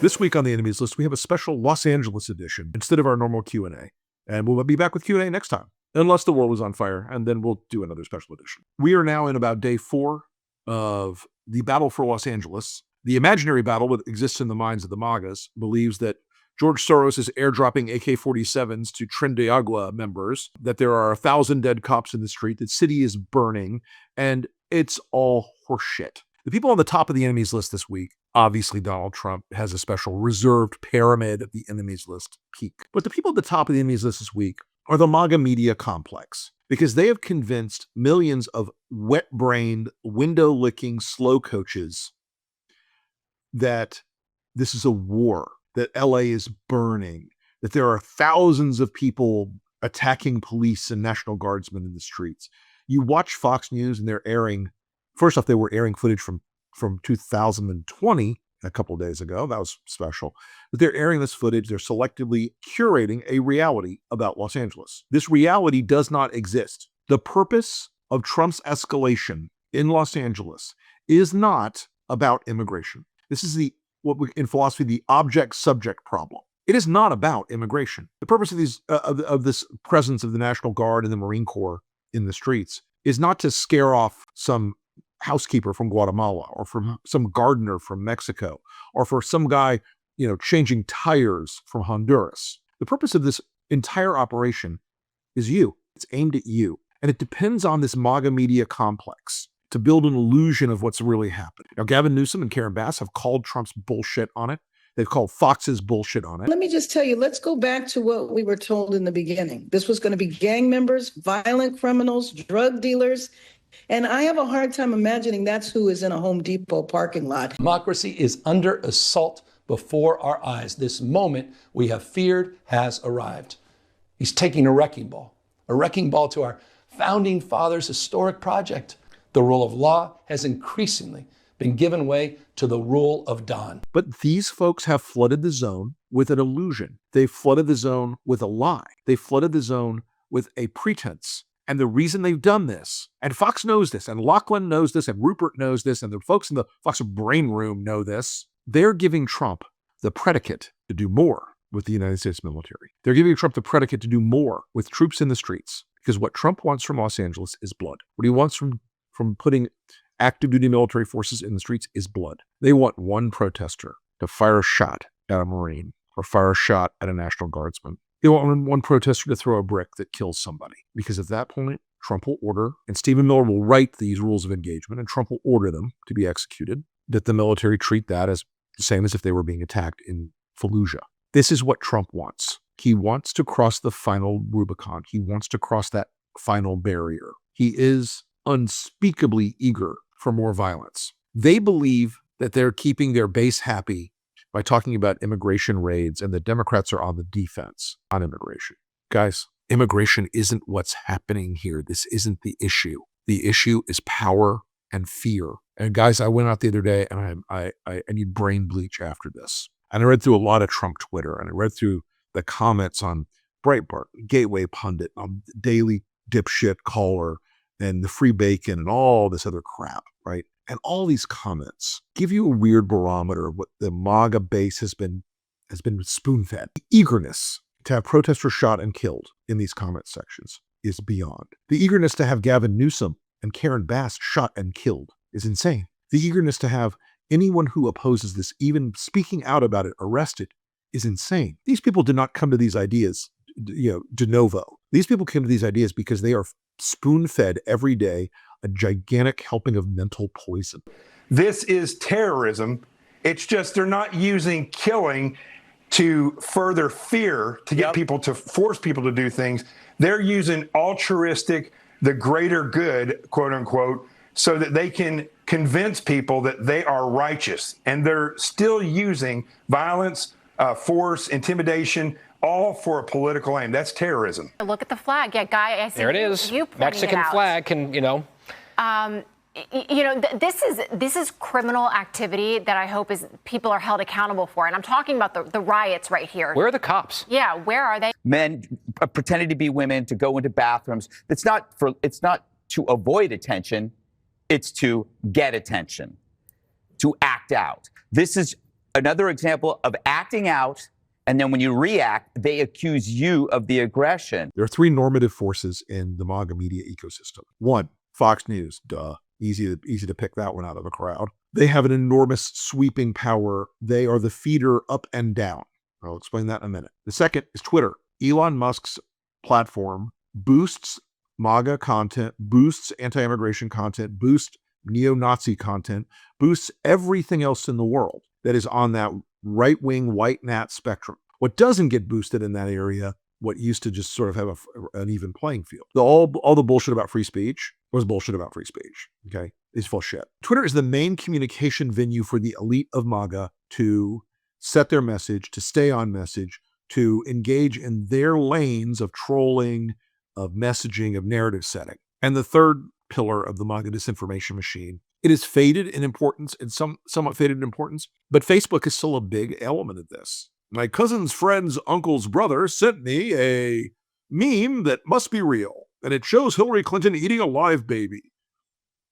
This week on the enemies list, we have a special Los Angeles edition instead of our normal Q&A. And we'll be back with Q&A next time, unless the world is on fire, and then we'll do another special edition. We are now in about day 4 of the battle for Los Angeles. The imaginary battle that exists in the minds of the MAGAs believes that George Soros is airdropping AK-47s to Tren de Agua members, that there are 1,000 dead cops in the street, that city is burning, and it's all horseshit. The people on the top of the enemies list this week, obviously Donald Trump has a special reserved pyramid of the enemies list peak. But the people at the top of the enemies list this week are the MAGA media complex, because they have convinced millions of wet-brained, window-licking slow coaches that this is a war, that LA is burning, that there are thousands of people attacking police and National Guardsmen in the streets. You watch Fox News and they're airing, first off, they were airing footage from 2020 a couple of days ago. That was special. But they're airing this footage. They're selectively curating a reality about Los Angeles. This reality does not exist. The purpose of Trump's escalation in Los Angeles is not about immigration. This is in philosophy, the object-subject problem. It is not about immigration. The purpose of this presence of the National Guard and the Marine Corps in the streets is not to scare off some housekeeper from Guatemala or from some gardener from Mexico or for some guy, changing tires from Honduras. The purpose of this entire operation is you. It's aimed at you. And it depends on this MAGA media complex to build an illusion of what's really happening. Now, Gavin Newsom and Karen Bass have called Trump's bullshit on it. They've called Fox's bullshit on it. Let me just tell you, let's go back to what we were told in the beginning. This was going to be gang members, violent criminals, drug dealers. And I have a hard time imagining that's who is in a Home Depot parking lot. Democracy is under assault before our eyes. This moment we have feared has arrived. He's taking a wrecking ball to our founding fathers' historic project. The rule of law has increasingly been given way to the rule of Don. But these folks have flooded the zone with an illusion. They've flooded the zone with a lie. They flooded the zone with a pretense. And the reason they've done this, and Fox knows this, and Lachlan knows this, and Rupert knows this, and the folks in the Fox brain room know this, they're giving Trump the predicate to do more with the United States military. They're giving Trump the predicate to do more with troops in the streets. Because what Trump wants from Los Angeles is blood. What he wants from putting active duty military forces in the streets is blood. They want one protester to fire a shot at a Marine or fire a shot at a National Guardsman. They want one protester to throw a brick that kills somebody. Because at that point, Trump will order, and Stephen Miller will write these rules of engagement, and Trump will order them to be executed, that the military treat that as the same as if they were being attacked in Fallujah. This is what Trump wants. He wants to cross the final Rubicon. He wants to cross that final barrier. He is unspeakably eager for more violence. They believe that they're keeping their base happy by talking about immigration raids, and the Democrats are on the defense on immigration. Guys, immigration isn't what's happening here. This isn't the issue. The issue is power and fear. And guys, I went out the other day and I need brain bleach after this. And I read through a lot of Trump Twitter, and I read through the comments on Breitbart, Gateway Pundit, Daily Dipshit Caller, and the Free Bacon, and all this other crap, right? And all these comments give you a weird barometer of what the MAGA base has been spoon-fed. The eagerness to have protesters shot and killed in these comment sections is beyond. The eagerness to have Gavin Newsom and Karen Bass shot and killed is insane. The eagerness to have anyone who opposes this, even speaking out about it, arrested, is insane. These people did not come to these ideas, de novo. These people came to these ideas because they are spoon-fed every day a gigantic helping of mental poison. This is terrorism. It's just they're not using killing to further fear to get people to force people to do things. They're using altruistic, the greater good, quote unquote, so that they can convince people that they are righteous. And they're still using violence, force, intimidation, all for a political aim. That's terrorism. Look at the flag. Yeah, Guy, I see there it is. You Mexican flag can, this is criminal activity that I hope people are held accountable for. And I'm talking about the riots right here. Where are the cops? Yeah, where are they? Men pretending to be women to go into bathrooms. It's not to avoid attention. It's to get attention, to act out. This is Another example of acting out, and then when you react, they accuse you of the aggression. There are three normative forces in the MAGA media ecosystem. One, Fox News, duh. Easy to pick that one out of a crowd. They have an enormous sweeping power. They are the feeder up and down. I'll explain that in a minute. The second is Twitter. Elon Musk's platform boosts MAGA content, boosts anti-immigration content, boosts neo-Nazi content, boosts everything else in the world that is on that right-wing white gnat spectrum. What doesn't get boosted in that area, what used to just sort of have an even playing field. All the bullshit about free speech was bullshit about free speech, okay? It's full shit. Twitter is the main communication venue for the elite of MAGA to set their message, to stay on message, to engage in their lanes of trolling, of messaging, of narrative setting. And the third pillar of the MAGA disinformation machine, it is faded in importance, and somewhat faded in importance, but Facebook is still a big element of this. My cousin's friend's uncle's brother sent me a meme that must be real, and it shows Hillary Clinton eating a live baby.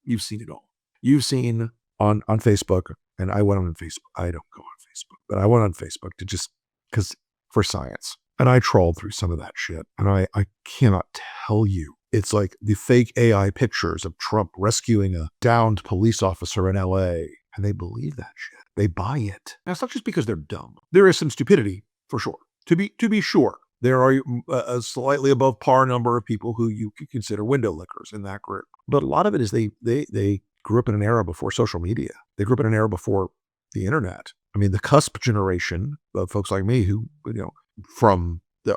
You've seen it all. You've seen on Facebook, and I went on Facebook. I don't go on Facebook, but I went on Facebook to just, because for science. And I trawled through some of that shit, and I cannot tell you. It's like the fake AI pictures of Trump rescuing a downed police officer in LA, and they believe that shit. They buy it. Now, it's not just because they're dumb. There is some stupidity, for sure. To be sure, there are a slightly above par number of people who you could consider window lickers in that group. But a lot of it is they grew up in an era before social media. They grew up in an era before the internet. I mean, the cusp generation of folks like me who, from the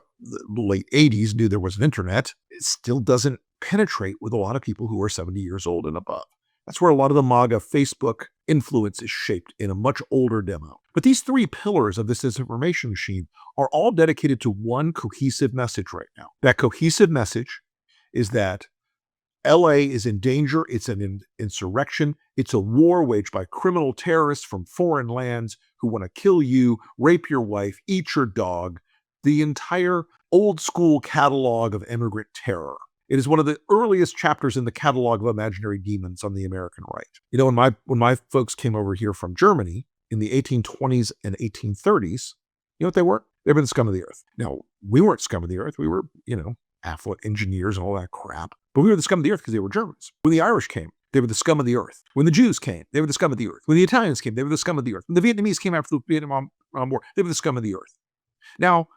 late 80s knew there was an internet, it still doesn't penetrate with a lot of people who are 70 years old and above. That's where a lot of the MAGA Facebook influence is shaped in a much older demo. But these three pillars of this disinformation machine are all dedicated to one cohesive message right now. That cohesive message is that LA is in danger. It's an insurrection. It's a war waged by criminal terrorists from foreign lands who want to kill you, rape your wife, eat your dog. The entire old school catalog of immigrant terror. It is one of the earliest chapters in the catalog of imaginary demons on the American right. When my folks came over here from Germany in the 1820s and 1830s, you know what they were? They were the scum of the earth. Now, we weren't scum of the earth. We were, affluent engineers and all that crap. But we were the scum of the earth because they were Germans. When the Irish came, they were the scum of the earth. When the Jews came, they were the scum of the earth. When the Italians came, they were the scum of the earth. When the Vietnamese came after the Vietnam War, they were the scum of the earth. Now,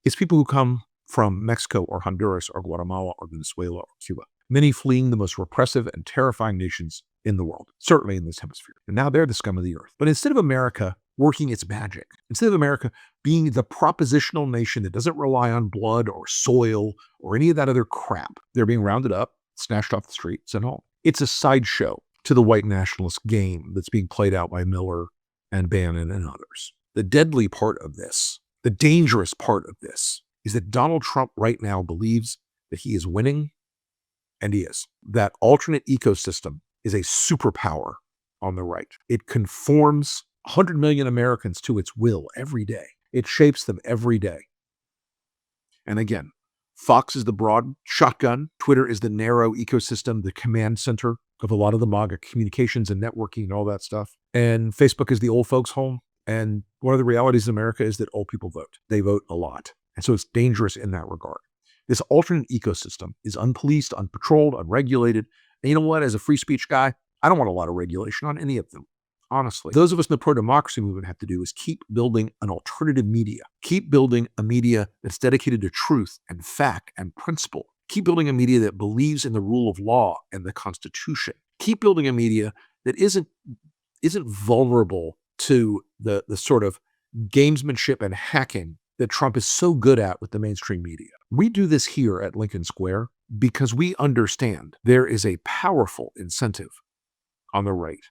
it's people who come from Mexico or Honduras or Guatemala or Venezuela or Cuba, many fleeing the most repressive and terrifying nations in the world, certainly in this hemisphere. And now they're the scum of the earth. But instead of America working its magic, instead of America being the propositional nation that doesn't rely on blood or soil or any of that other crap, they're being rounded up, snatched off the streets and home. It's a sideshow to the white nationalist game that's being played out by Miller and Bannon and others. The deadly part of this, the dangerous part of this, is that Donald Trump right now believes that he is winning, and he is. That alternate ecosystem is a superpower on the right. It conforms 100 million Americans to its will every day. It shapes them every day. And again, Fox is the broad shotgun. Twitter is the narrow ecosystem, the command center of a lot of the MAGA communications and networking and all that stuff. And Facebook is the old folks' home. And one of the realities in America is that old people vote. They vote a lot. And so it's dangerous in that regard. This alternate ecosystem is unpoliced, unpatrolled, unregulated. And you know what? As a free speech guy, I don't want a lot of regulation on any of them. Honestly, those of us in the pro-democracy movement have to do is keep building an alternative media. Keep building a media that's dedicated to truth and fact and principle. Keep building a media that believes in the rule of law and the Constitution. Keep building a media that isn't vulnerable to the sort of gamesmanship and hacking that Trump is so good at with the mainstream media. We do this here at Lincoln Square because we understand there is a powerful incentive on the right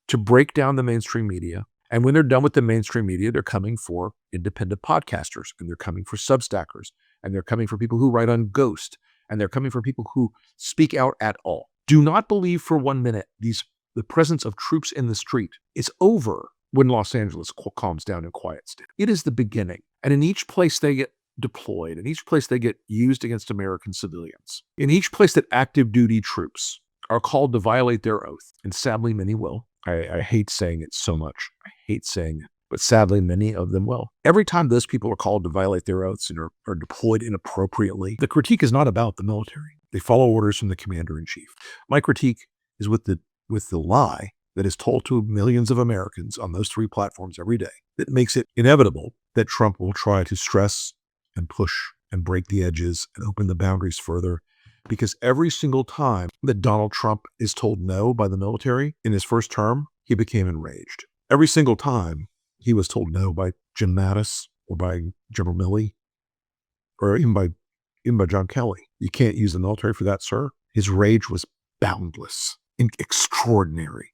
to break down the mainstream media. And when they're done with the mainstream media, they're coming for independent podcasters, and they're coming for Substackers, and they're coming for people who write on Ghost, and they're coming for people who speak out at all. Do not believe for 1 minute the presence of troops in the street is over when Los Angeles calms down and quiets down. It is the beginning. And in each place they get deployed, in each place they get used against American civilians, in each place that active duty troops are called to violate their oath, and sadly many will, I hate saying it so much. I hate saying it. But sadly, many of them will. Every time those people are called to violate their oaths and are deployed inappropriately, the critique is not about the military. They follow orders from the commander-in-chief. My critique is with the lie that is told to millions of Americans on those three platforms every day that makes it inevitable that Trump will try to stress and push and break the edges and open the boundaries further. Because every single time that Donald Trump is told no by the military in his first term, he became enraged. Every single time he was told no by Jim Mattis or by General Milley or even by John Kelly. You can't use the military for that, sir. His rage was boundless and extraordinary.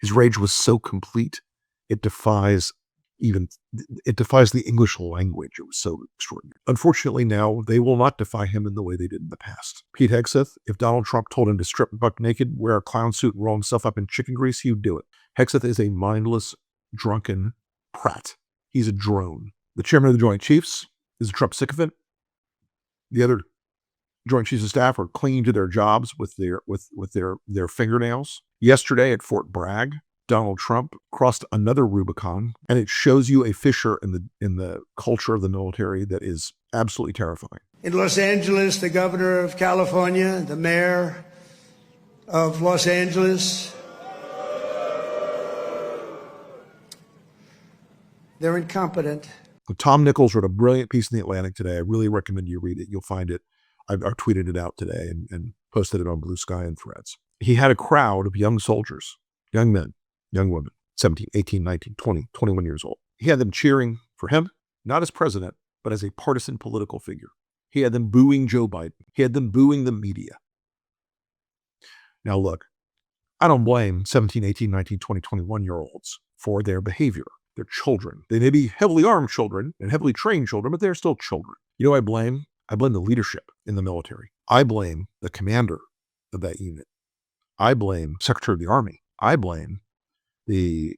His rage was so complete, it defies the English language. It was so extraordinary. Unfortunately, now they will not defy him in the way they did in the past. Pete Hegseth, if Donald Trump told him to strip buck naked, wear a clown suit, and roll himself up in chicken grease, he would do it. Hegseth is a mindless, drunken prat. He's a drone. The chairman of the Joint Chiefs is a Trump sycophant. The other Joint Chiefs of Staff are clinging to their jobs with their fingernails. Yesterday at Fort Bragg, Donald Trump crossed another Rubicon, and it shows you a fissure in the culture of the military that is absolutely terrifying. In Los Angeles, the governor of California, the mayor of Los Angeles, they're incompetent. Tom Nichols wrote a brilliant piece in The Atlantic today. I really recommend you read it. You'll find it. I've tweeted it out today and posted it on Blue Sky and Threads. He had a crowd of young soldiers, young men, young women, 17, 18, 19, 20, 21 years old. He had them cheering for him, not as president, but as a partisan political figure. He had them booing Joe Biden. He had them booing the media. Now look, I don't blame 17, 18, 19, 20, 21-year-olds for their behavior. They're children. They may be heavily armed children and heavily trained children, but they're still children. You know what I blame? I blame the leadership in the military. I blame the commander of that unit. I blame Secretary of the Army. I blame the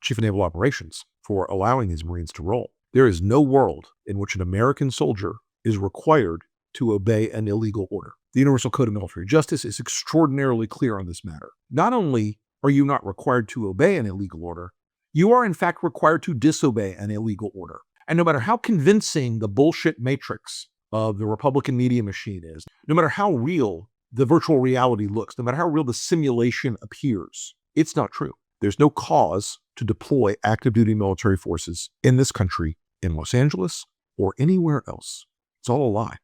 Chief of Naval Operations for allowing these Marines to roll. There is no world in which an American soldier is required to obey an illegal order. The Universal Code of Military Justice is extraordinarily clear on this matter. Not only are you not required to obey an illegal order, you are in fact required to disobey an illegal order. And no matter how convincing the bullshit matrix of the Republican media machine is, no matter how real the virtual reality looks, no matter how real the simulation appears, it's not true. There's no cause to deploy active duty military forces in this country, in Los Angeles, or anywhere else. It's all a lie.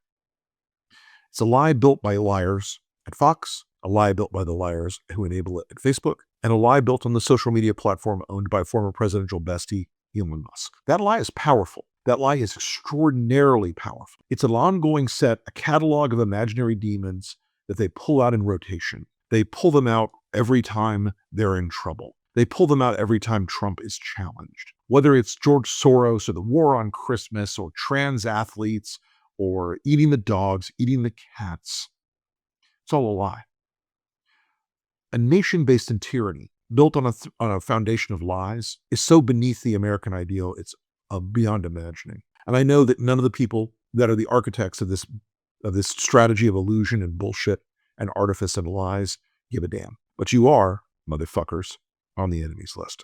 It's a lie built by liars at Fox, a lie built by the liars who enable it at Facebook, and a lie built on the social media platform owned by former presidential bestie Elon Musk. That lie is powerful. That lie is extraordinarily powerful. It's an ongoing set, a catalog of imaginary demons that they pull out in rotation. They pull them out every time they're in trouble. They pull them out every time Trump is challenged. Whether it's George Soros or the war on Christmas or trans athletes or eating the dogs, eating the cats, it's all a lie. A nation based in tyranny, built on a foundation of lies, is so beneath the American ideal, it's beyond imagining. And I know that none of the people that are the architects of this strategy of illusion and bullshit and artifice and lies give a damn. But you are, motherfuckers, on the enemy's list.